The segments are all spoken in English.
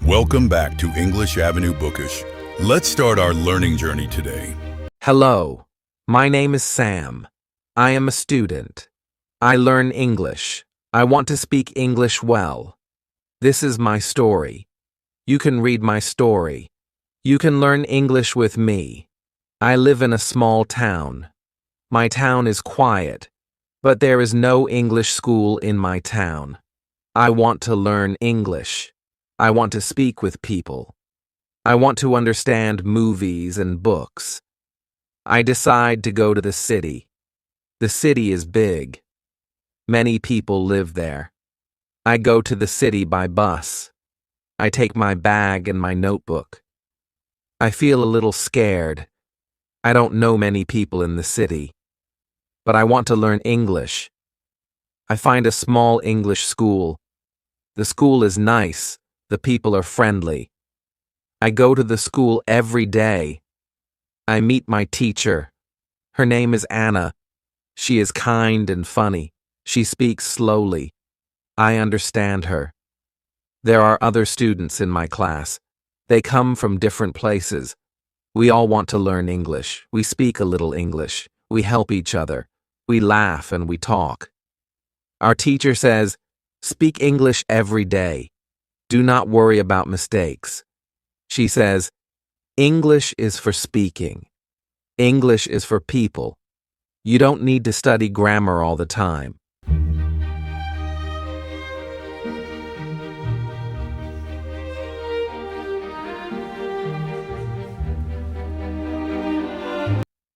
Welcome back to English Avenue Bookish. Let's start our learning journey today. Hello, my name is Sam. I am a student. I learn English. I want to speak English well. This is my story. You can read my story. You can learn English with me. I live in a small town. My town is quiet, but there is no English school in my town. I want to learn English. I want to speak with people. I want to understand movies and books. I decide to go to the city. The city is big. Many people live there. I go to the city by bus. I take my bag and my notebook. I feel a little scared. I don't know many people in the city. But I want to learn English. I find a small English school. The school is nice. The people are friendly. I go to the school every day. I meet my teacher. Her name is Anna. She is kind and funny. She speaks slowly. I understand her. There are other students in my class. They come from different places. We all want to learn English. We speak a little English. We help each other. We laugh and we talk. Our teacher says, "Speak English every day. Do not worry about mistakes." She says, "English is for speaking. English is for people. You don't need to study grammar all the time."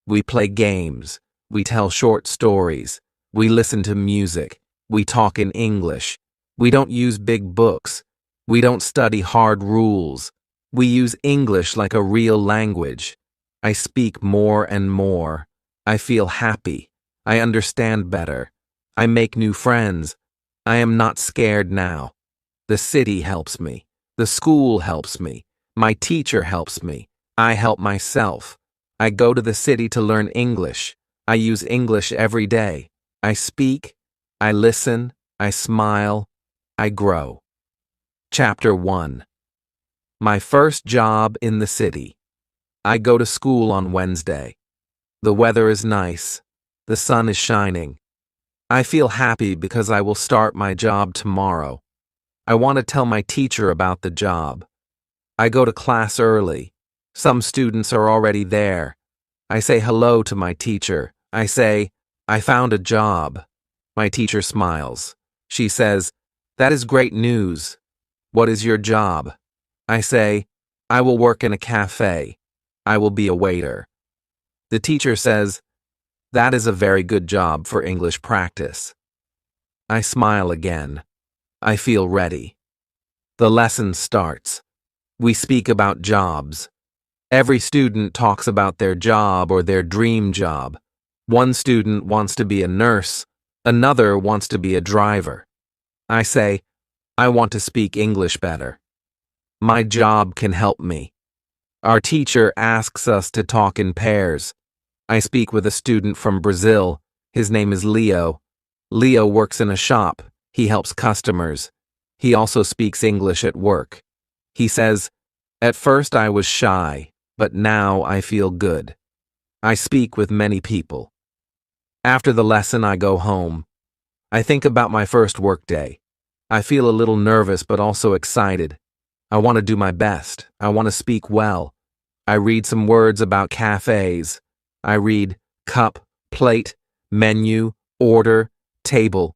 We play games. We tell short stories. We listen to music. We talk in English. We don't use big books. We don't study hard rules. We use English like a real language. I speak more and more. I feel happy. I understand better. I make new friends. I am not scared now. The city helps me. The school helps me. My teacher helps me. I help myself. I go to the city to learn English. I use English every day. I speak. I listen. I smile. I grow. Chapter 1. My first job in the city. I go to school on Wednesday. The weather is nice. The sun is shining. I feel happy because I will start my job tomorrow. I want to tell my teacher about the job. I go to class early. Some students are already there. I say hello to my teacher. I say, "I found a job." My teacher smiles. She says, "That is great news. What is your job?" I say, "I will work in a cafe. I will be a waiter." The teacher says, "That is a very good job for English practice." I smile again. I feel ready. The lesson starts. We speak about jobs. Every student talks about their job or their dream job. One student wants to be a nurse. Another wants to be a driver. I say, "I want to speak English better. My job can help me." Our teacher asks us to talk in pairs. I speak with a student from Brazil. His name is Leo. Leo works in a shop. He helps customers. He also speaks English at work. He says, "At first I was shy, but now I feel good. I speak with many people." After the lesson, I go home. I think about my first workday. I feel a little nervous but also excited. I want to do my best. I want to speak well. I read some words about cafes. I read cup, plate, menu, order, table.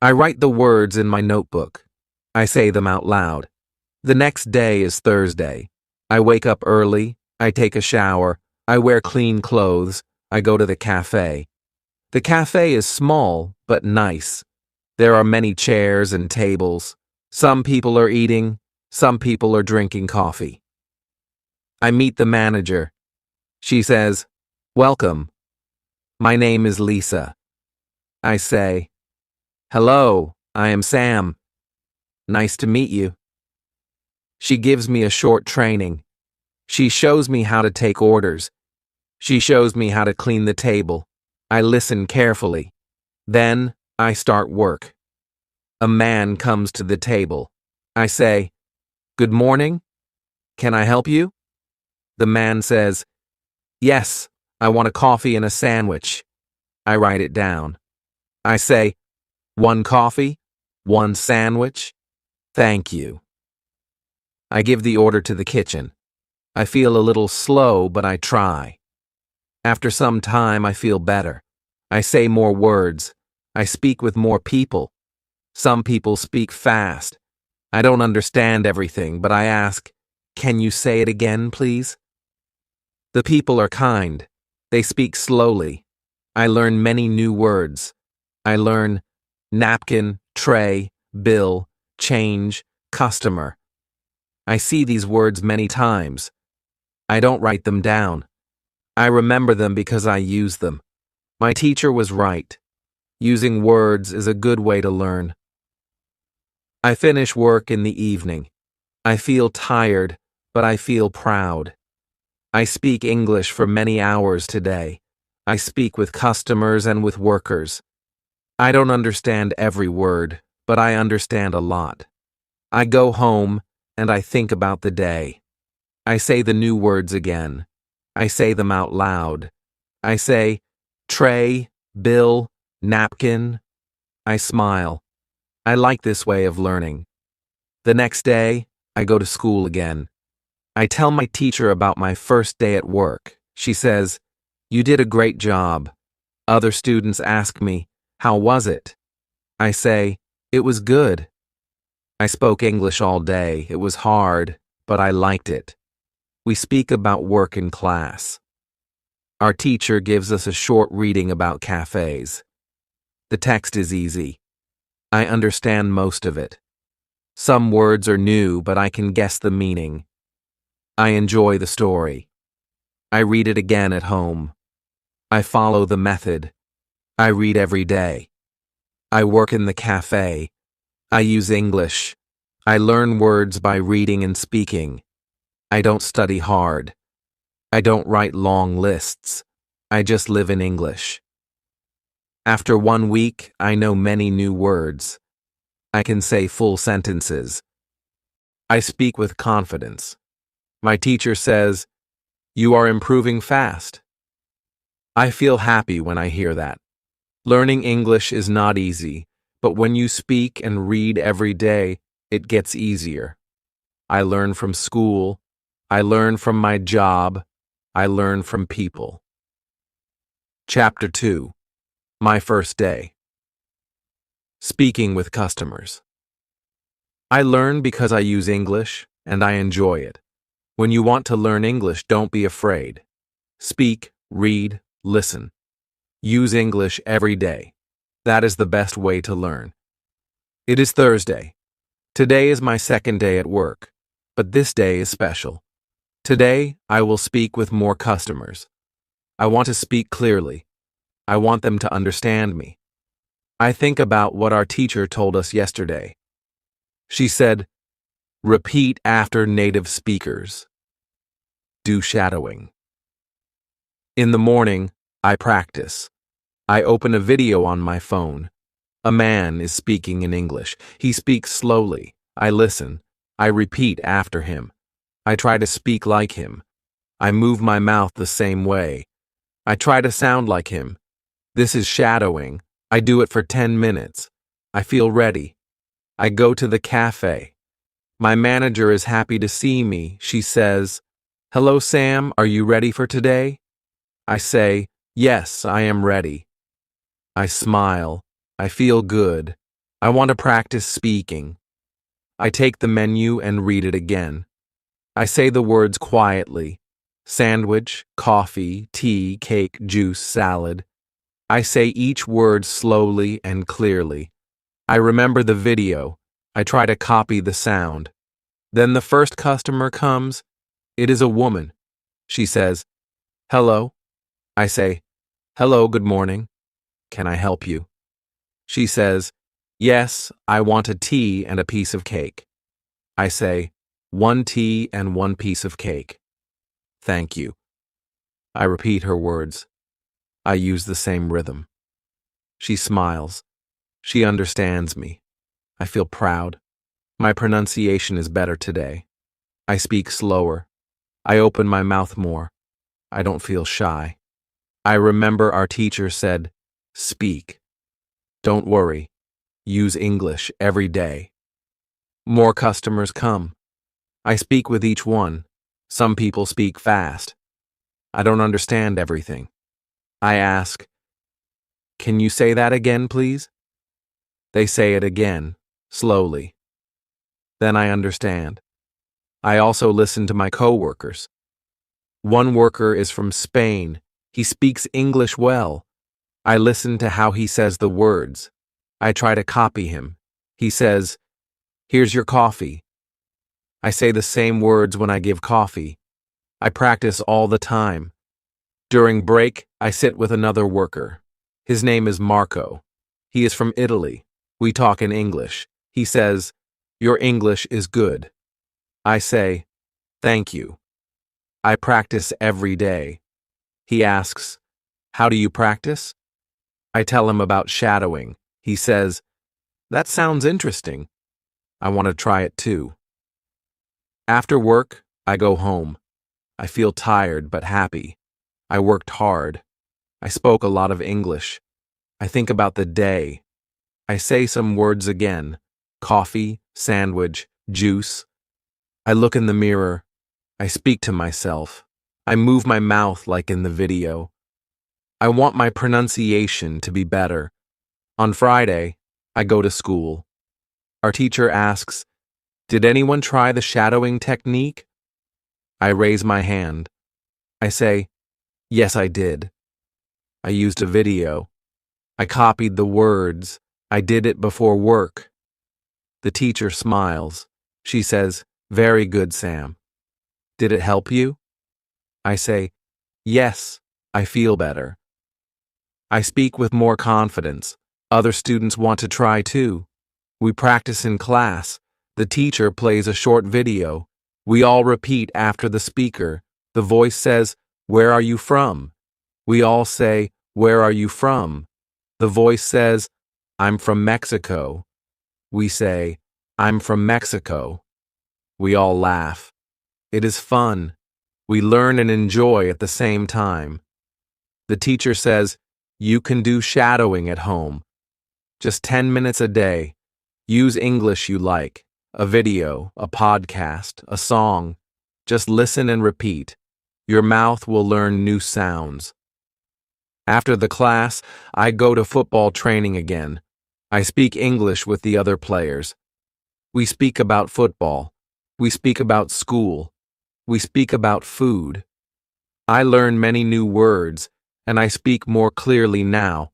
I write the words in my notebook. I say them out loud. The next day is Thursday. I wake up early. I take a shower. I wear clean clothes. I go to the cafe. The cafe is small but nice. There are many chairs and tables. Some people are eating. Some people are drinking coffee. I meet the manager. She says, "Welcome. My name is Lisa." I say, "Hello, I am Sam. Nice to meet you." She gives me a short training. She shows me how to take orders. She shows me how to clean the table. I listen carefully. Then I start work. A man comes to the table. I say, Good morning. Can I help you? The man says, Yes, I want a coffee and a sandwich. I write it down. I say, 1 coffee, 1 sandwich. Thank you. I give the order to the kitchen. I feel a little slow, but I try. After some time, I feel better. I say more words. I speak with more people. Some people speak fast. I don't understand everything, but I ask, Can you say it again, please? The people are kind. They speak slowly. I learn many new words. I learn napkin, tray, bill, change, customer. I see these words many times. I don't write them down. I remember them because I use them. My teacher was right. Using words is a good way to learn. I finish work in the evening. I feel tired, but I feel proud. I speak English for many hours today. I speak with customers and with workers. I don't understand every word, but I understand a lot. I go home and I think about the day. I say the new words again. I say them out loud. I say, tray, bill, napkin. I smile. I like this way of learning. The next day, I go to school again. I tell my teacher about my first day at work. She says, You did a great job. Other students ask me, How was it? I say, It was good. I spoke English all day. It was hard, but I liked it. We speak about work in class. Our teacher gives us a short reading about cafes. The text is easy. I understand most of it. Some words are new, but I can guess the meaning. I enjoy the story. I read it again at home. I follow the method. I read every day. I work in the cafe. I use English. I learn words by reading and speaking. I don't study hard. I don't write long lists. I just live in English. After 1 week, I know many new words. I can say full sentences. I speak with confidence. My teacher says, You are improving fast. I feel happy when I hear that. Learning English is not easy, but when you speak and read every day, it gets easier. I learn from school. I learn from my job. I learn from people. Chapter 2. My first day. Speaking with customers. I learn because I use English, and I enjoy it. When you want to learn English, don't be afraid. Speak, read, listen. Use English every day. That is the best way to learn. It is Thursday. Today is my second day at work, but this day is special. Today, I will speak with more customers. I want to speak clearly. I want them to understand me. I think about what our teacher told us yesterday. She said, Repeat after native speakers. Do shadowing. In the morning, I practice. I open a video on my phone. A man is speaking in English. He speaks slowly. I listen. I repeat after him. I try to speak like him. I move my mouth the same way. I try to sound like him. This is shadowing. I do it for 10 minutes. I feel ready. I go to the cafe. My manager is happy to see me. She says, Hello, Sam. Are you ready for today? I say, Yes, I am ready. I smile. I feel good. I want to practice speaking. I take the menu and read it again. I say the words quietly. Sandwich, coffee, tea, cake, juice, salad. I say each word slowly and clearly. I remember the video. I try to copy the sound. Then the first customer comes. It is a woman. She says, Hello. I say, Hello, good morning. Can I help you? She says, Yes, I want a tea and a piece of cake. I say, 1 tea and 1 piece of cake. Thank you. I repeat her words. I use the same rhythm. She smiles. She understands me. I feel proud. My pronunciation is better today. I speak slower. I open my mouth more. I don't feel shy. I remember our teacher said, "Speak. Don't worry. Use English every day." More customers come. I speak with each one. Some people speak fast. I don't understand everything. I ask, "Can you say that again, please?" They say it again, slowly. Then I understand. I also listen to my coworkers. One worker is from Spain. He speaks English well. I listen to how he says the words. I try to copy him. He says, "Here's your coffee." I say the same words when I give coffee. I practice all the time. During break, I sit with another worker. His name is Marco. He is from Italy. We talk in English. He says, "Your English is good." I say, "Thank you." I practice every day. He asks, "How do you practice?" I tell him about shadowing. He says, "That sounds interesting. I want to try it too." After work, I go home. I feel tired but happy. I worked hard. I spoke a lot of English. I think about the day. I say some words again: coffee, sandwich, juice. I look in the mirror. I speak to myself. I move my mouth like in the video. I want my pronunciation to be better. On Friday, I go to school. Our teacher asks, "Did anyone try the shadowing technique?" I raise my hand. I say, "Yes, I did. I used a video. I copied the words. I did it before work." The teacher smiles. She says, "Very good, Sam. Did it help you?" I say, "Yes, I feel better." I speak with more confidence. Other students want to try too. We practice in class. The teacher plays a short video. We all repeat after the speaker. The voice says, "Where are you from?" We all say, "Where are you from?" The voice says, "I'm from Mexico." We say, "I'm from Mexico." We all laugh. It is fun. We learn and enjoy at the same time. The teacher says, "You can do shadowing at home. Just 10 minutes a day. Use English you like. A video, a podcast, a song. Just listen and repeat. Your mouth will learn new sounds." After the class, I go to football training again. I speak English with the other players. We speak about football. We speak about school. We speak about food. I learn many new words, and I speak more clearly now.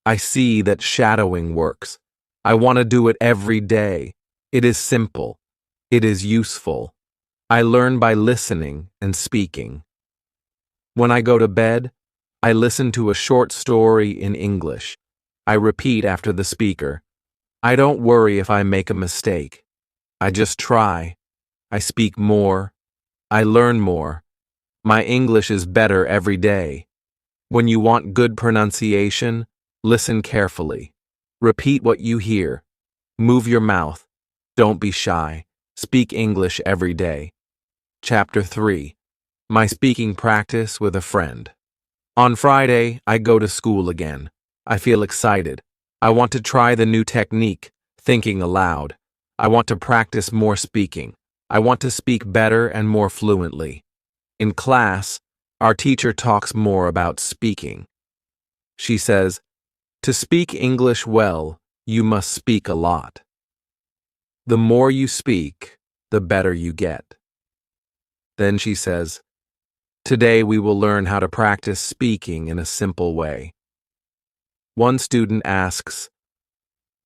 I see that shadowing works. I want to do it every day. It is simple. It is useful. I learn by listening and speaking. When I go to bed, I listen to a short story in English. I repeat after the speaker. I don't worry if I make a mistake. I just try. I speak more. I learn more. My English is better every day. When you want good pronunciation, listen carefully. Repeat what you hear. Move your mouth. Don't be shy. Speak English every day. Chapter 3. My speaking practice with a friend. On Friday, I go to school again. I feel excited. I want to try the new technique, thinking aloud. I want to practice more speaking. I want to speak better and more fluently. In class, our teacher talks more about speaking. She says, "To speak English well, you must speak a lot. The more you speak, the better you get." Then she says, "Today we will learn how to practice speaking in a simple way." One student asks,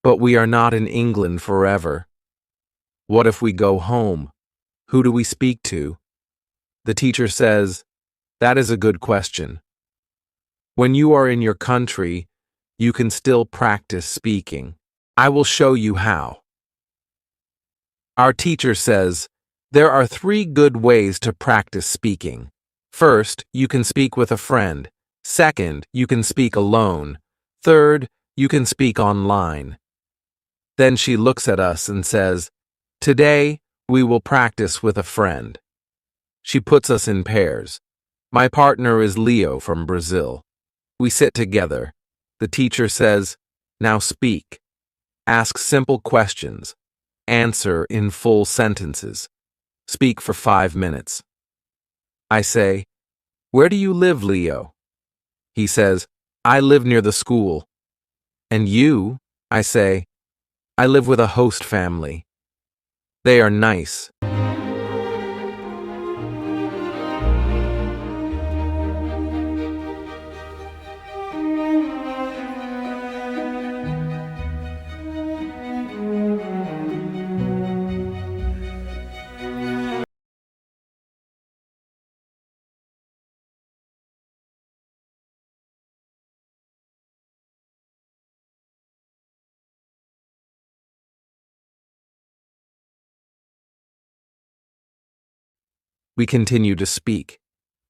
"But we are not in England forever. What if we go home? Who do we speak to?" The teacher says, "That is a good question. When you are in your country, you can still practice speaking. I will show you how." Our teacher says, there are 3 good ways to practice speaking. First, you can speak with a friend. Second, you can speak alone. Third, you can speak online. Then she looks at us and says, "Today, We will practice with a friend. She puts us in pairs. My partner is Leo from Brazil. We sit together. The teacher says, "Now speak." Ask simple questions. Answer in full sentences. Speak for 5 minutes. I say, "Where do you live, Leo?" He says, "I live near the school." "And you?" I say, "I live with a host family. They are nice." We continue to speak.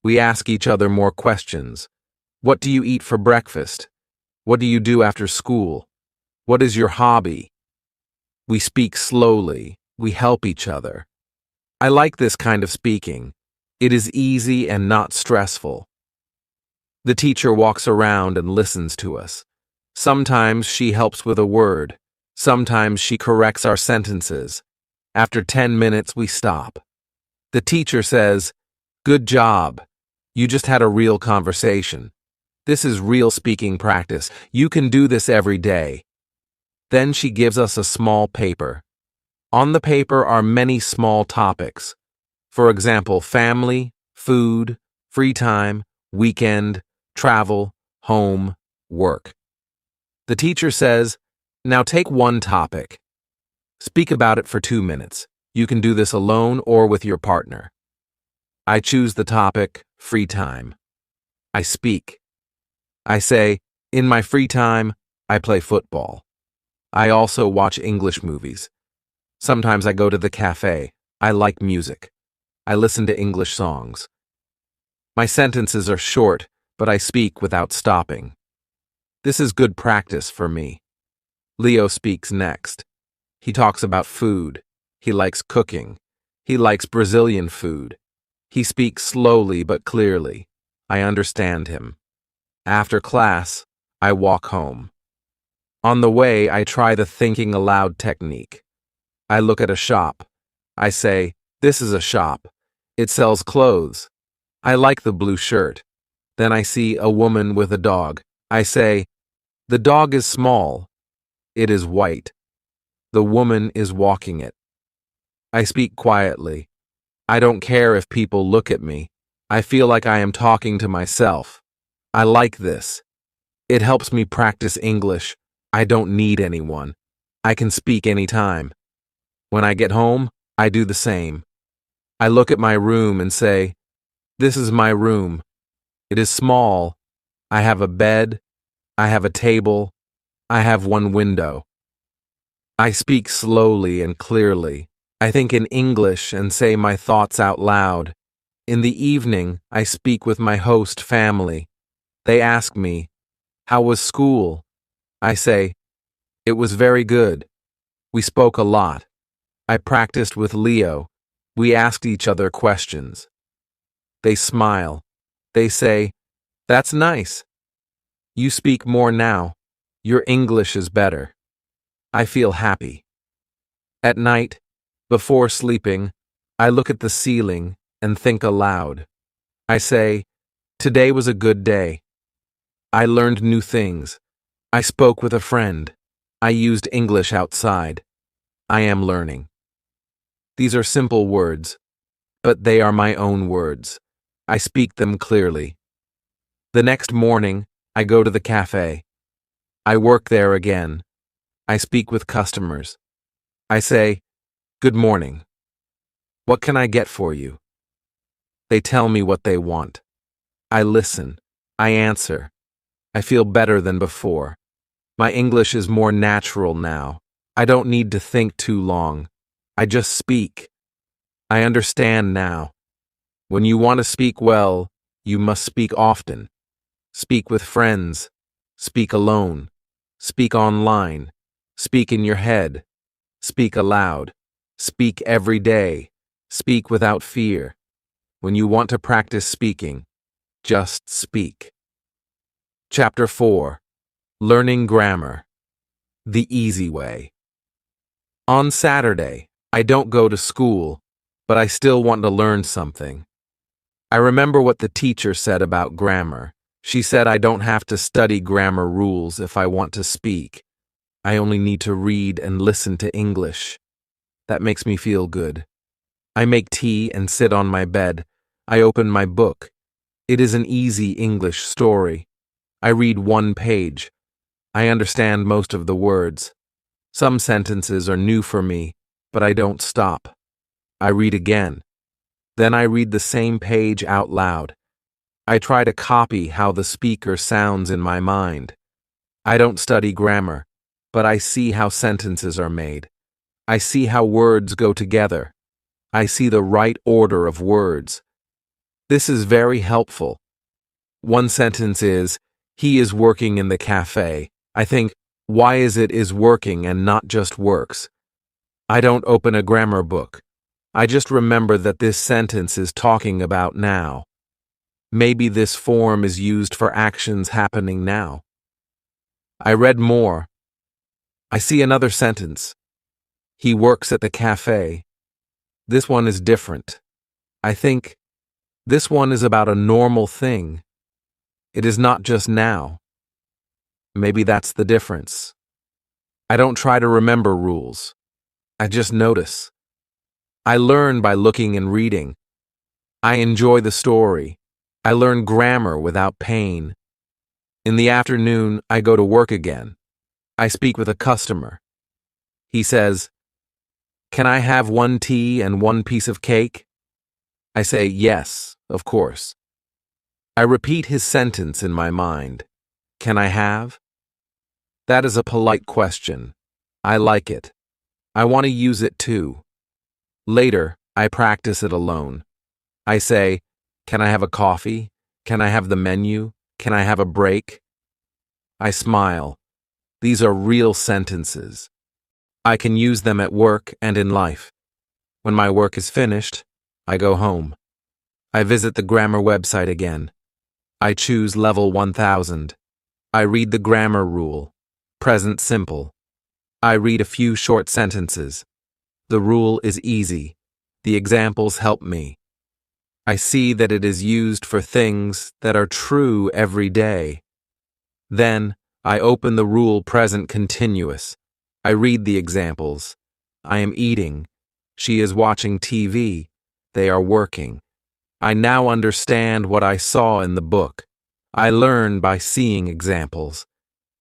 We ask each other more questions. What do you eat for breakfast? What do you do after school? What is your hobby? We speak slowly. We help each other. I like this kind of speaking. It is easy and not stressful. The teacher walks around and listens to us. Sometimes she helps with a word. Sometimes she corrects our sentences. After 10 minutes, we stop. The teacher says, "Good job. You just had a real conversation. This is real speaking practice. You can do this every day." Then she gives us a small paper. On the paper are many small topics. For example, family, food, free time, weekend, travel, home, work. The teacher says, "Now take one topic. Speak about it for 2 minutes. You can do this alone or with your partner." I choose the topic, free time. I speak. I say, "In my free time, I play football. I also watch English movies. Sometimes I go to the cafe. I like music. I listen to English songs." My sentences are short, but I speak without stopping. This is good practice for me. Leo speaks next. He talks about food. He likes cooking. He likes Brazilian food. He speaks slowly but clearly. I understand him. After class, I walk home. On the way, I try the thinking aloud technique. I look at a shop. I say, "This is a shop. It sells clothes. I like the blue shirt." Then I see a woman with a dog. I say, "The dog is small. It is white. The woman is walking it." I speak quietly. I don't care if people look at me. I feel like I am talking to myself. I like this. It helps me practice English. I don't need anyone. I can speak anytime. When I get home, I do the same. I look at my room and say, "This is my room. It is small. I have a bed. I have a table. I have one window." I speak slowly and clearly. I think in English and say my thoughts out loud. In the evening, I speak with my host family. They ask me, "How was school?" I say, "It was very good. We spoke a lot. I practiced with Leo. We asked each other questions." They smile. They say, "That's nice. You speak more now. Your English is better." I feel happy. At night, before sleeping, I look at the ceiling and think aloud. I say, "Today was a good day. I learned new things. I spoke with a friend. I used English outside. I am learning." These are simple words, but they are my own words. I speak them clearly. The next morning, I go to the cafe. I work there again. I speak with customers. I say, "Good morning. What can I get for you?" They tell me what they want. I listen. I answer. I feel better than before. My English is more natural now. I don't need to think too long. I just speak. I understand now. When you want to speak well, you must speak often. Speak with friends. Speak alone. Speak online. Speak in your head. Speak aloud. Speak every day. Speak without fear. When you want to practice speaking, just speak. Chapter 4. Learning Grammar. The Easy Way. On Saturday, I don't go to school, but I still want to learn something. I remember what the teacher said about grammar. She said I don't have to study grammar rules if I want to speak. I only need to read and listen to English. That makes me feel good. I make tea and sit on my bed. I open my book. It is an easy English story. I read one page. I understand most of the words. Some sentences are new for me, but I don't stop. I read again. Then I read the same page out loud. I try to copy how the speaker sounds in my mind. I don't study grammar, but I see how sentences are made. I see how words go together. I see the right order of words. This is very helpful. One sentence is, he is working in the cafe. I think, why is it is working and not just works? I don't open a grammar book. I just remember that this sentence is talking about now. Maybe this form is used for actions happening now. I read more. I see another sentence. He works at the cafe. This one is different. I think this one is about a normal thing. It is not just now. Maybe that's the difference. I don't try to remember rules. I just notice. I learn by looking and reading. I enjoy the story. I learn grammar without pain. In the afternoon, I go to work again. I speak with a customer. He says, "Can I have one tea and one piece of cake?" I say, "Yes, of course." I repeat his sentence in my mind. Can I have? That is a polite question. I like it. I want to use it too. Later, I practice it alone. I say, "Can I have a coffee? Can I have the menu? Can I have a break?" I smile. These are real sentences. I can use them at work and in life. When my work is finished, I go home. I visit the grammar website again. I choose level 1000. I read the grammar rule. Present simple. I read a few short sentences. The rule is easy. The examples help me. I see that it is used for things that are true every day. Then, I open the rule present continuous. I read the examples. I am eating. She is watching TV. They are working. I now understand what I saw in the book. I learn by seeing examples.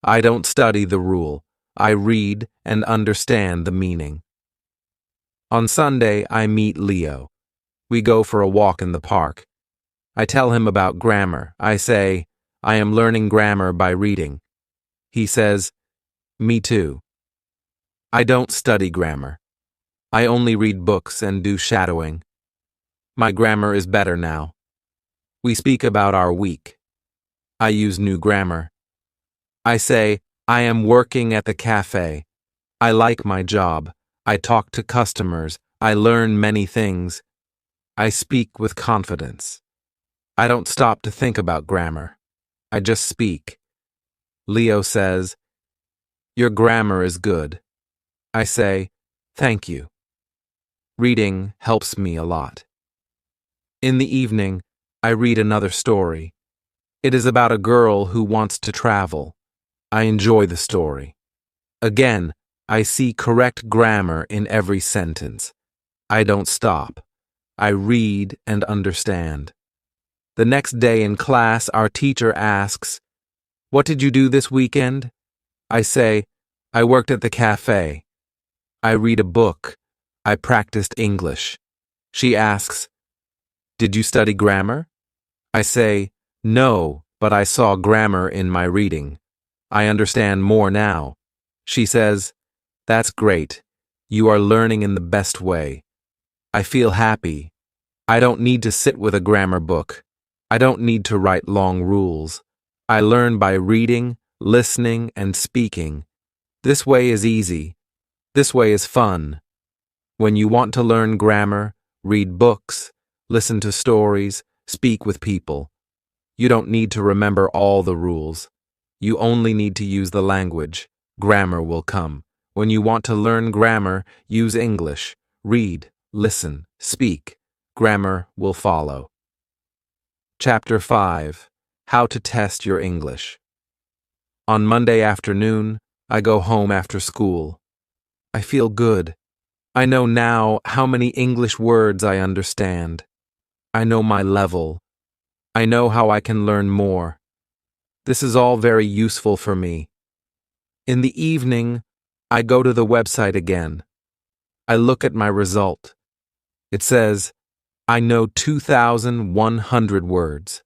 I don't study the rule. I read and understand the meaning. On Sunday, I meet Leo. We go for a walk in the park. I tell him about grammar. I say, I am learning grammar by reading. He says, me too. I don't study grammar. I only read books and do shadowing. My grammar is better now. We speak about our week. I use new grammar. I say, I am working at the cafe. I like my job. I talk to customers. I learn many things. I speak with confidence. I don't stop to think about grammar. I just speak. Leo says, your grammar is good. I say, thank you. Reading helps me a lot. In the evening, I read another story. It is about a girl who wants to travel. I enjoy the story. Again, I see correct grammar in every sentence. I don't stop. I read and understand. The next day in class, our teacher asks, what did you do this weekend? I say, I worked at the cafe. I read a book. I practiced English. She asks, did you study grammar? I say, no, but I saw grammar in my reading. I understand more now. She says, that's great. You are learning in the best way. I feel happy. I don't need to sit with a grammar book. I don't need to write long rules. I learn by reading, listening, and speaking. This way is easy. This way is fun. When you want to learn grammar, read books, listen to stories, speak with people. You don't need to remember all the rules. You only need to use the language. Grammar will come. When you want to learn grammar, use English. Read, listen, speak. Grammar will follow. Chapter 5. How to test your English. On Monday afternoon, I go home after school. I feel good. I know now how many English words I understand. I know my level. I know how I can learn more. This is all very useful for me. In the evening, I go to the website again. I look at my result. It says, I know 2,100 words.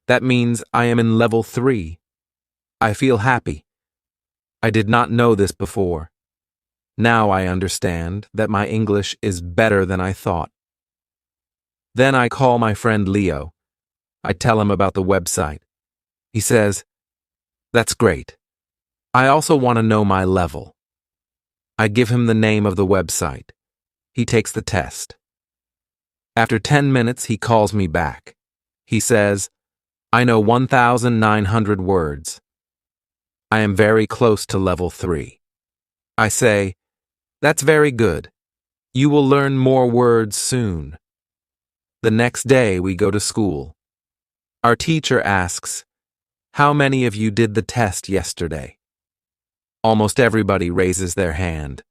That means I am in level 3. I feel happy. I did not know this before. Now I understand that my English is better than I thought. Then I call my friend Leo. I tell him about the website. He says, "That's great. I also want to know my level." I give him the name of the website. He takes the test. After 10 minutes, he calls me back. He says, I know 1,900 words. I am very close to level 3. I say, "That's very good. You will learn more words soon." The next day, we go to school. Our teacher asks, "How many of you did the test yesterday?" Almost everybody raises their hand.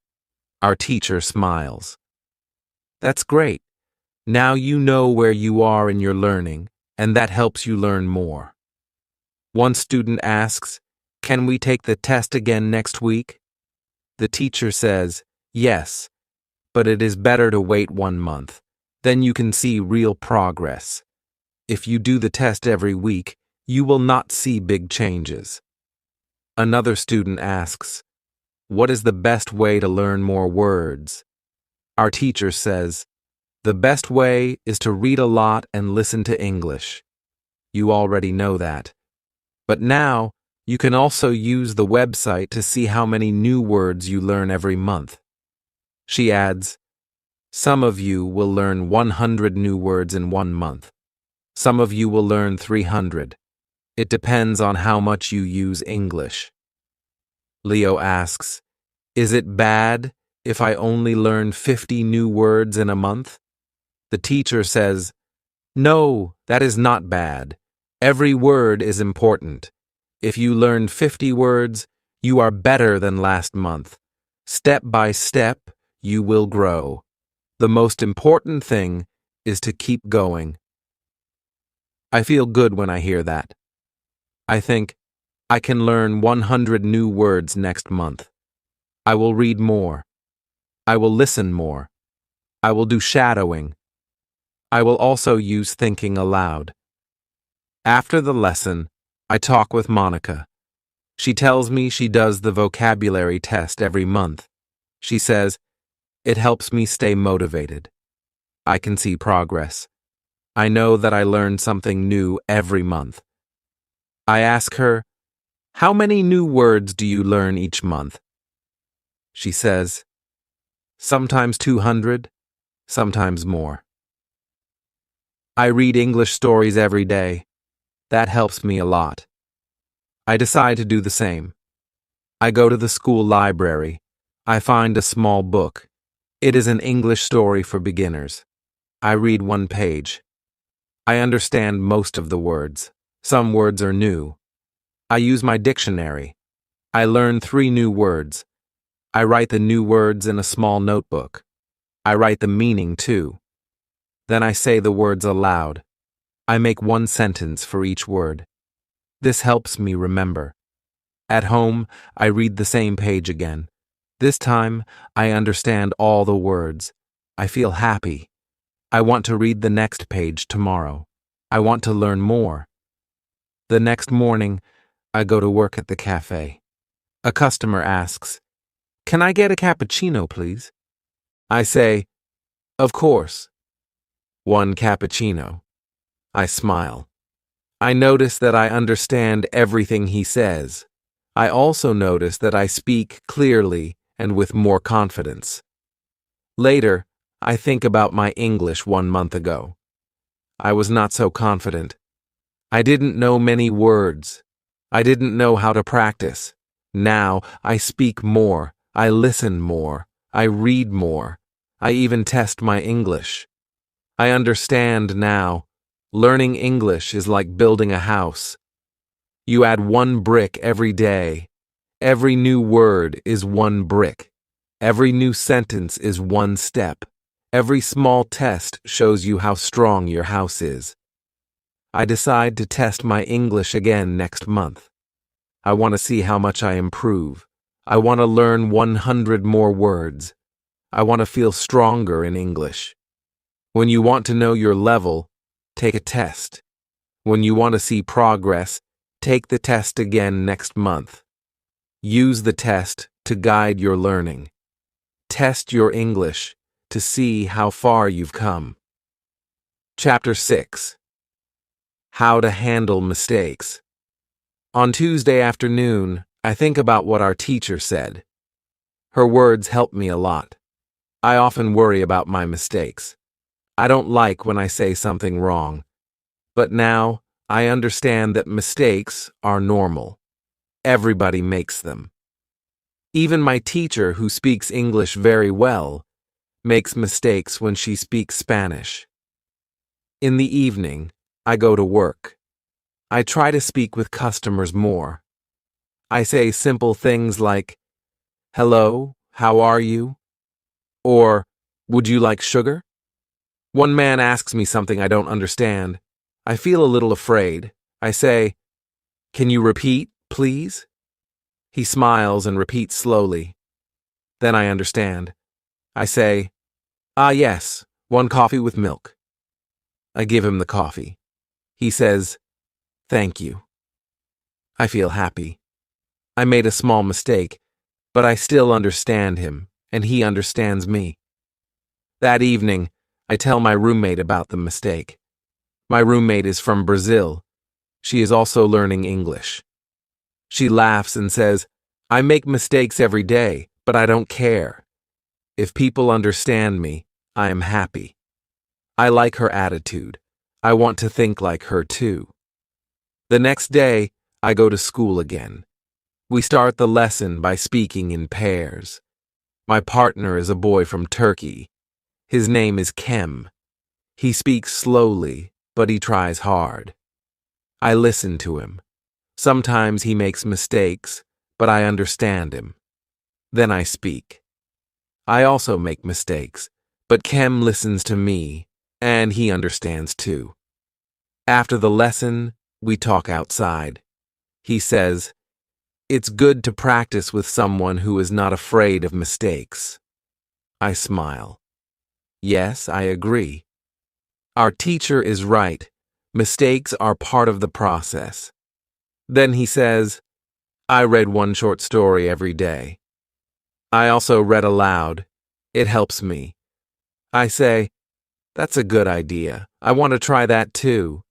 Our teacher smiles. "That's great. Now you know where you are in your learning, and that helps you learn more." One student asks, "Can we take the test again next week?" The teacher says, "Yes, but it is better to wait 1 month. Then you can see real progress. If you do the test every week, you will not see big changes." Another student asks, "What is the best way to learn more words?" Our teacher says, "The best way is to read a lot and listen to English." You already know that. But now, you can also use the website to see how many new words you learn every month. She adds, "Some of you will learn 100 new words in 1 month. Some of you will learn 300. It depends on how much you use English." Leo asks, "Is it bad if I only learn 50 new words in a month?" The teacher says, "No, that is not bad. Every word is important. If you learn 50 words, you are better than last month. Step by step, you will grow. The most important thing is to keep going." I feel good when I hear that. I think, I can learn 100 new words next month. I will read more. I will listen more. I will do shadowing. I will also use thinking aloud. After the lesson, I talk with Monica. She tells me she does the vocabulary test every month. She says, "It helps me stay motivated. I can see progress. I know that I learn something new every month." I ask her, "How many new words do you learn each month?" She says, "Sometimes 200, sometimes more." I read English stories every day. That helps me a lot. I decide to do the same. I go to the school library. I find a small book. It is an English story for beginners. I read 1 page. I understand most of the words. Some words are new. I use my dictionary. I learn 3 new words. I write the new words in a small notebook. I write the meaning too. Then I say the words aloud. I make 1 sentence for each word. This helps me remember. At home, I read the same page again. This time, I understand all the words. I feel happy. I want to read the next page tomorrow. I want to learn more. The next morning, I go to work at the cafe. A customer asks, "Can I get a cappuccino, please?" I say, "Of course." 1 cappuccino. I smile. I notice that I understand everything he says. I also notice that I speak clearly and with more confidence. Later, I think about my English 1 month ago. I was not so confident. I didn't know many words. I didn't know how to practice. Now, I speak more. I listen more. I read more. I even test my English. I understand now. Learning English is like building a house. You add one brick every day. Every new word is one brick. Every new sentence is one step. Every small test shows you how strong your house is. I decide to test my English again next month. I want to see how much I improve. I want to learn 100 more words. I want to feel stronger in English. When you want to know your level, take a test. When you want to see progress, take the test again next month. Use the test to guide your learning. Test your English to see how far you've come. Chapter 6. How to handle mistakes. On Tuesday afternoon, I think about what our teacher said. Her words help me a lot. I often worry about my mistakes. I don't like when I say something wrong. But now, I understand that mistakes are normal. Everybody makes them. Even my teacher, who speaks English very well, makes mistakes when she speaks Spanish. In the evening, I go to work. I try to speak with customers more. I say simple things like, "Hello, how are you?" Or, "Would you like sugar?" One man asks me something I don't understand. I feel a little afraid. I say, "Can you repeat, please?" He smiles and repeats slowly. Then I understand. I say, "Ah, yes, 1 coffee with milk." I give him the coffee. He says, "Thank you." I feel happy. I made a small mistake, but I still understand him, and he understands me. That evening, I tell my roommate about the mistake. My roommate is from Brazil. She is also learning English. She laughs and says, "I make mistakes every day, but I don't care. If people understand me, I am happy." I like her attitude. I want to think like her too. The next day, I go to school again. We start the lesson by speaking in pairs. My partner is a boy from Turkey. His name is Kem. He speaks slowly, but he tries hard. I listen to him. Sometimes he makes mistakes, but I understand him. Then I speak. I also make mistakes, but Kem listens to me, and he understands too. After the lesson, we talk outside. He says, "It's good to practice with someone who is not afraid of mistakes." I smile. Yes, I agree. Our teacher is right. Mistakes are part of the process. Then he says, "I read 1 short story every day." I also read aloud. It helps me. I say, "That's a good idea. I want to try that too."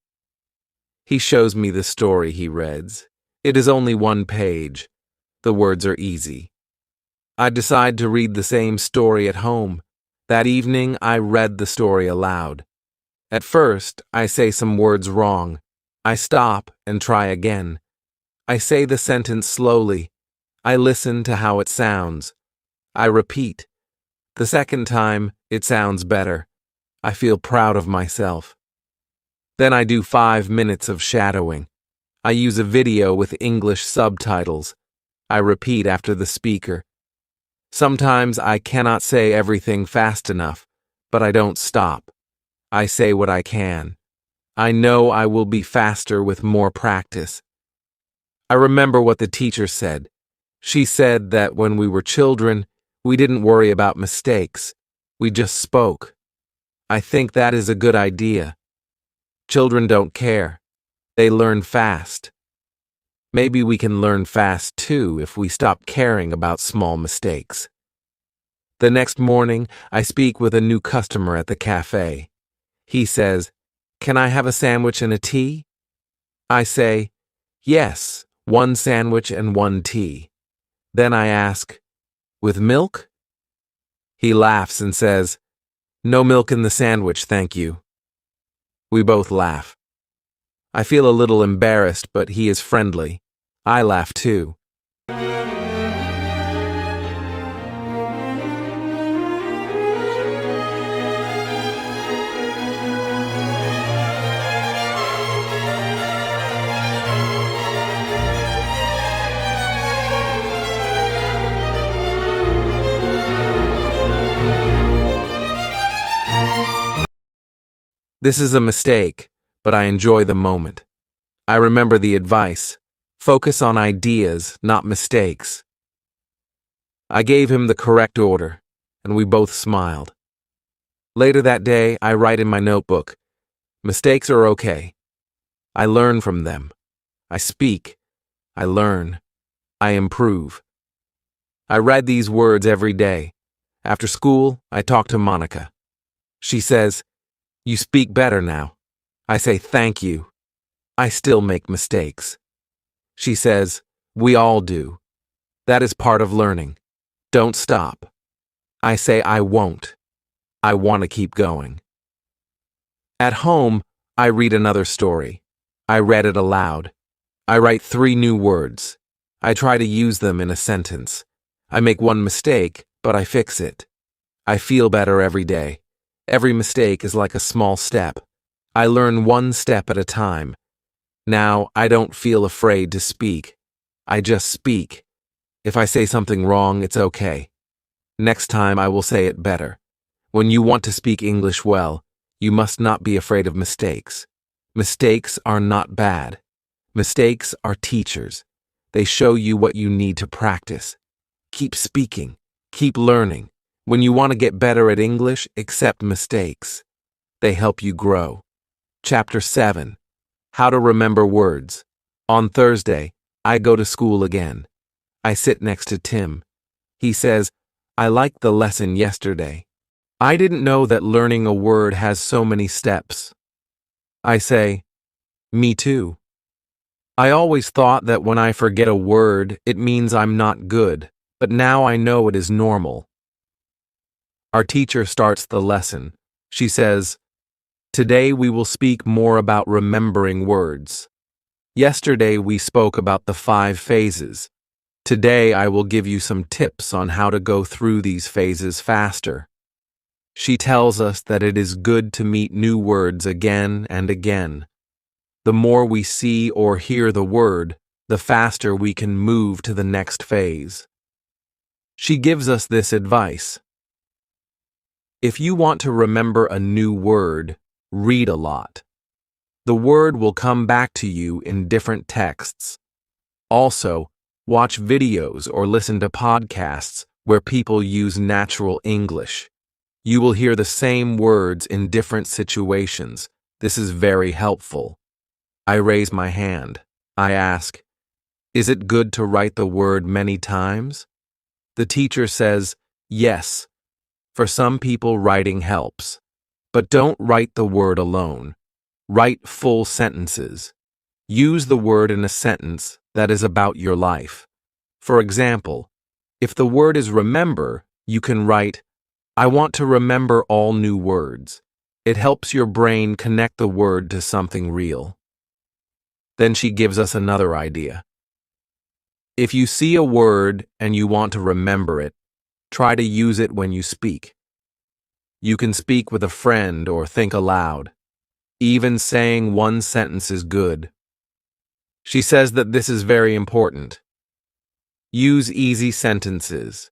He shows me the story he reads. It is only 1 page. The words are easy. I decide to read the same story at home. That evening, I read the story aloud. At first, I say some words wrong. I stop and try again. I say the sentence slowly. I listen to how it sounds. I repeat. The second time, it sounds better. I feel proud of myself. Then I do 5 minutes of shadowing. I use a video with English subtitles. I repeat after the speaker. Sometimes I cannot say everything fast enough, but I don't stop. I say what I can. I know I will be faster with more practice. I remember what the teacher said. She said that when we were children, we didn't worry about mistakes. We just spoke. I think that is a good idea. Children don't care. They learn fast. Maybe we can learn fast too if we stop caring about small mistakes. The next morning, I speak with a new customer at the cafe. He says, "Can I have a sandwich and a tea?" I say, "Yes, 1 sandwich and 1 tea." Then I ask, "With milk?" He laughs and says, "No milk in the sandwich, thank you." We both laugh. I feel a little embarrassed, but he is friendly. I laugh too. This is a mistake, but I enjoy the moment. I remember the advice. Focus on ideas, not mistakes. I gave him the correct order, and we both smiled. Later that day, I write in my notebook, "Mistakes are okay. I learn from them. I speak. I learn. I improve." I read these words every day. After school, I talk to Monica. She says, "You speak better now." I say, "Thank you." I still make mistakes. She says, "We all do. That is part of learning. Don't stop." I say, "I won't. I want to keep going." At home, I read another story. I read it aloud. I write 3 new words. I try to use them in a sentence. I make one mistake, but I fix it. I feel better every day. Every mistake is like a small step. I learn one step at a time. Now, I don't feel afraid to speak. I just speak. If I say something wrong, it's okay. Next time, I will say it better. When you want to speak English well, you must not be afraid of mistakes. Mistakes are not bad. Mistakes are teachers. They show you what you need to practice. Keep speaking. Keep learning. When you want to get better at English, accept mistakes. They help you grow. Chapter 7. How to remember words. On Thursday, I go to school again. I sit next to Tim. He says, "I liked the lesson yesterday. I didn't know that learning a word has so many steps." I say, "Me too. I always thought that when I forget a word, it means I'm not good, but now I know it is normal." Our teacher starts the lesson. She says, "Today we will speak more about remembering words. Yesterday we spoke about the 5 phases. Today I will give you some tips on how to go through these phases faster." She tells us that it is good to meet new words again and again. The more we see or hear the word, the faster we can move to the next phase. She gives us this advice. If you want to remember a new word, read a lot. The word will come back to you in different texts. Also, watch videos or listen to podcasts where people use natural English. You will hear the same words in different situations. This is very helpful. I raise my hand. I ask, "Is it good to write the word many times?" The teacher says, "Yes. For some people, writing helps. But don't write the word alone. Write full sentences. Use the word in a sentence that is about your life. For example, if the word is remember, you can write, "I want to remember all new words." It helps your brain connect the word to something real. Then she gives us another idea. If you see a word and you want to remember it, try to use it when you speak. You can speak with a friend or think aloud. Even saying one sentence is good. She says that this is very important. Use easy sentences.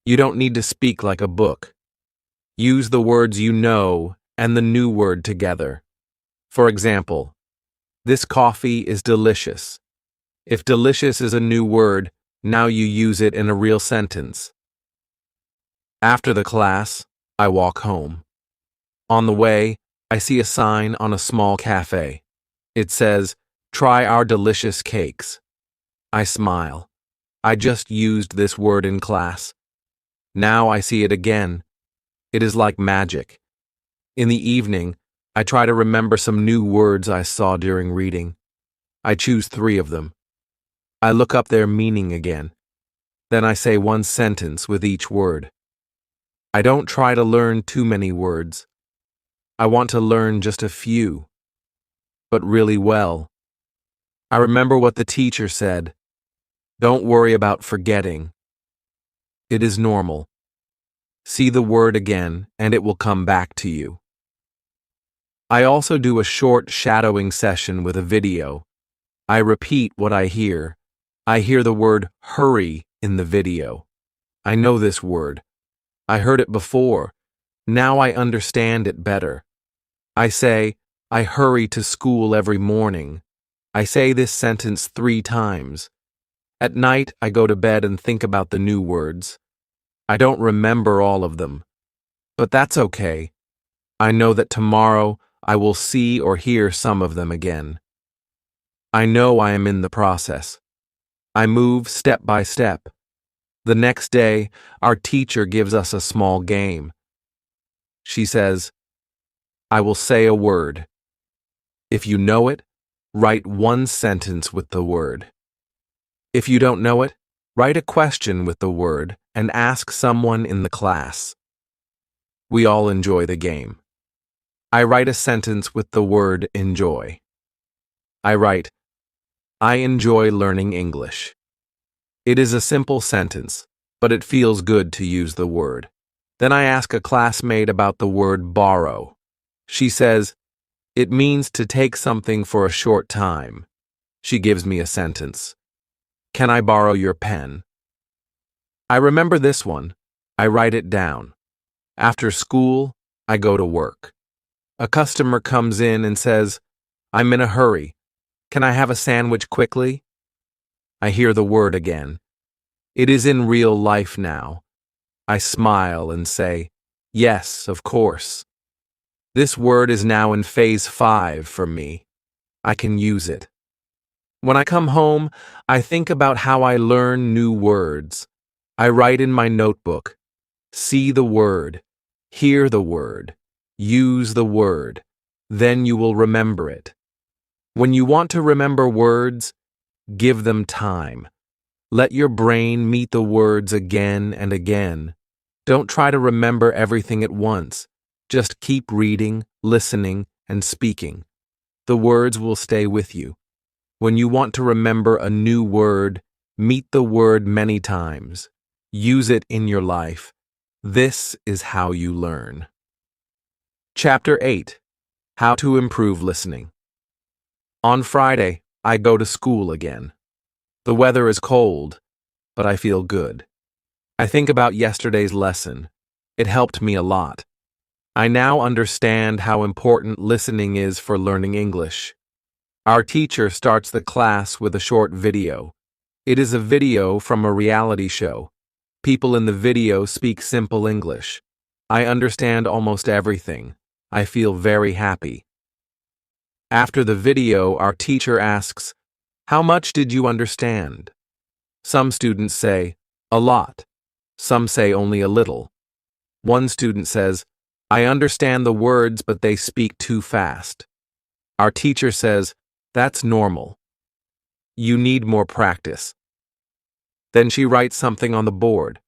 You don't need to speak like a book. Use the words you know and the new word together. For example, this coffee is delicious. If delicious is a new word, now you use it in a real sentence. After the class, I walk home. On the way, I see a sign on a small cafe. It says, "Try our delicious cakes." I smile. I just used this word in class. Now I see it again. It is like magic. In the evening, I try to remember some new words I saw during reading. I choose 3 of them. I look up their meaning again. Then I say one sentence with each word. I don't try to learn too many words. I want to learn just a few, but really well. I remember what the teacher said. Don't worry about forgetting. It is normal. See the word again, and it will come back to you. I also do a short shadowing session with a video. I repeat what I hear. I hear the word hurry in the video. I know this word. I heard it before. Now I understand it better. I say, I hurry to school every morning. I say this sentence 3 times. At night, I go to bed and think about the new words. I don't remember all of them. But that's okay. I know that tomorrow I will see or hear some of them again. I know I am in the process. I move step by step. The next day, our teacher gives us a small game. She says, I will say a word. If you know it, write 1 sentence with the word. If you don't know it, write a question with the word and ask someone in the class. We all enjoy the game. I write a sentence with the word enjoy. I write, I enjoy learning English. It is a simple sentence, but it feels good to use the word. Then I ask a classmate about the word borrow. She says, it means to take something for a short time. She gives me a sentence. Can I borrow your pen? I remember this one. I write it down. After school, I go to work. A customer comes in and says, I'm in a hurry. Can I have a sandwich quickly? I hear the word again. It is in real life now. I smile and say, yes, of course. This word is now in phase 5 for me. I can use it. When I come home, I think about how I learn new words. I write in my notebook, see the word, hear the word, use the word. Then you will remember it. When you want to remember words, give them time. Let your brain meet the words again and again. Don't try to remember everything at once. Just keep reading, listening, and speaking. The words will stay with you. When you want to remember a new word, meet the word many times. Use it in your life. This is how you learn. Chapter 8. How to improve listening. On Friday, I go to school again. The weather is cold, but I feel good. I think about yesterday's lesson. It helped me a lot. I now understand how important listening is for learning English. Our teacher starts the class with a short video. It is a video from a reality show. People in the video speak simple English. I understand almost everything. I feel very happy. After the video, our teacher asks, how much did you understand? Some students say, a lot. Some say only a little. One student says, I understand the words, but they speak too fast. Our teacher says, that's normal. You need more practice. Then she writes something on the board.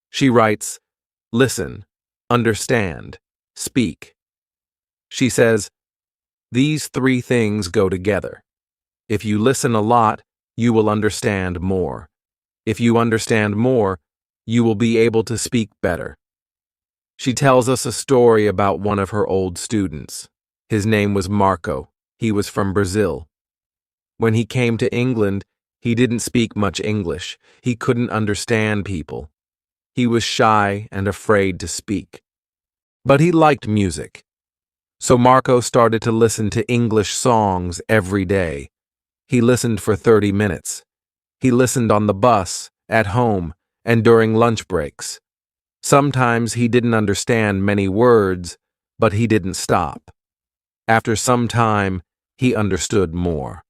She writes, listen, understand, speak. She says, these 3 things go together. If you listen a lot, you will understand more. If you understand more, you will be able to speak better. She tells us a story about one of her old students. His name was Marco. He was from Brazil. When he came to England, he didn't speak much English. He couldn't understand people. He was shy and afraid to speak. But he liked music. So Marco started to listen to English songs every day. He listened for 30 minutes. He listened on the bus, at home, and during lunch breaks. Sometimes he didn't understand many words, but he didn't stop. After some time, he understood more.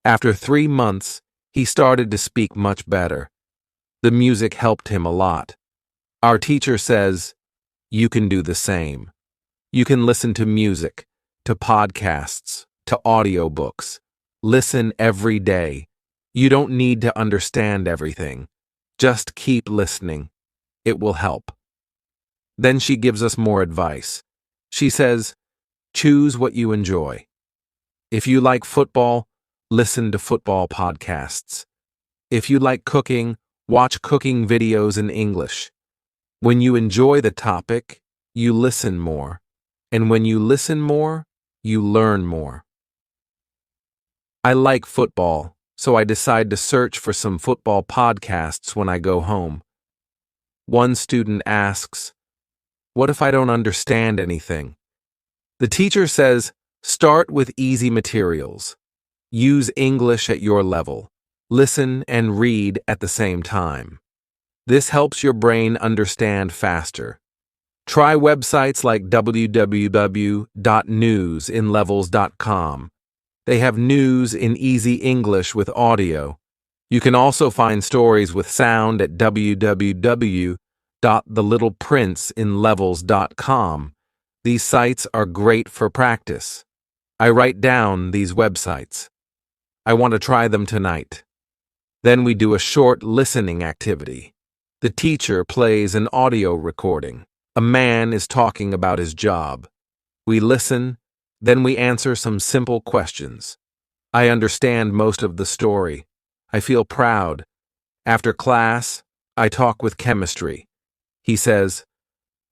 After 3 months, he started to speak much better. The music helped him a lot. Our teacher says, you can do the same. You can listen to music, to podcasts, to audiobooks. Listen every day. You don't need to understand everything. Just keep listening. It will help. Then she gives us more advice. She says, choose what you enjoy. If you like football, listen to football podcasts. If you like cooking, watch cooking videos in English. When you enjoy the topic, you listen more. And when you listen more, you learn more. I like football, so I decide to search for some football podcasts when I go home. One student asks, "What if I don't understand anything?" The teacher says, start with easy materials. Use English at your level. Listen and read at the same time. This helps your brain understand faster. Try websites like www.newsinlevels.com. They have news in easy English with audio. You can also find stories with sound at www.thelittleprinceinlevels.com. These sites are great for practice. I write down these websites. I want to try them tonight. Then we do a short listening activity. The teacher plays an audio recording. A man is talking about his job. We listen, then we answer some simple questions. I understand most of the story. I feel proud. After class, I talk with chemistry. He says,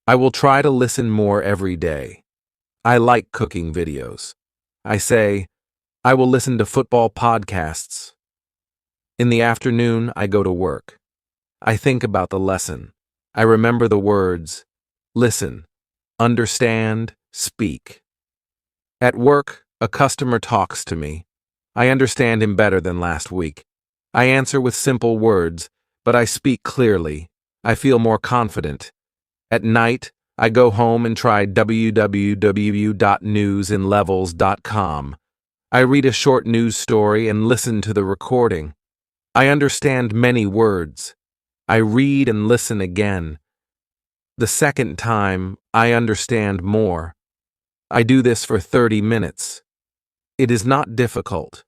I will try to listen more every day. I like cooking videos. I say, I will listen to football podcasts. In the afternoon, I go to work. I think about the lesson. I remember the words, listen, understand, speak. At work, a customer talks to me. I understand him better than last week. I answer with simple words, but I speak clearly. I feel more confident. At night, I go home and try www.newsinlevels.com. I read a short news story and listen to the recording. I understand many words. I read and listen again. The second time, I understand more. I do this for 30 minutes. It is not difficult.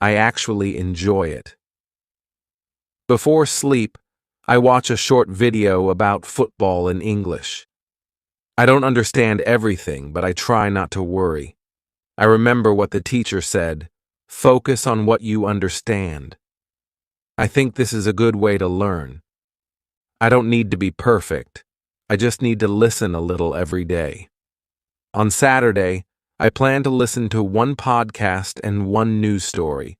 I actually enjoy it. Before sleep, I watch a short video about football in English. I don't understand everything, but I try not to worry. I remember what the teacher said, focus on what you understand. I think this is a good way to learn. I don't need to be perfect. I just need to listen a little every day. On Saturday, I plan to listen to one podcast and one news story.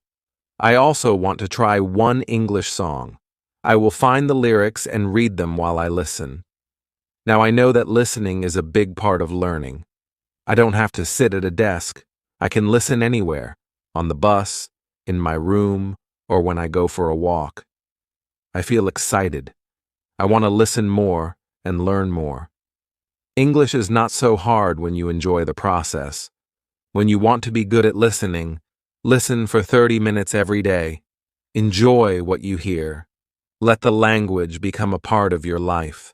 I also want to try one English song. I will find the lyrics and read them while I listen. Now I know that listening is a big part of learning. I don't have to sit at a desk. I can listen anywhere, on the bus, in my room, or when I go for a walk. I feel excited. I want to listen more and learn more. English is not so hard when you enjoy the process. When you want to be good at listening, listen for 30 minutes every day. Enjoy what you hear. Let the language become a part of your life.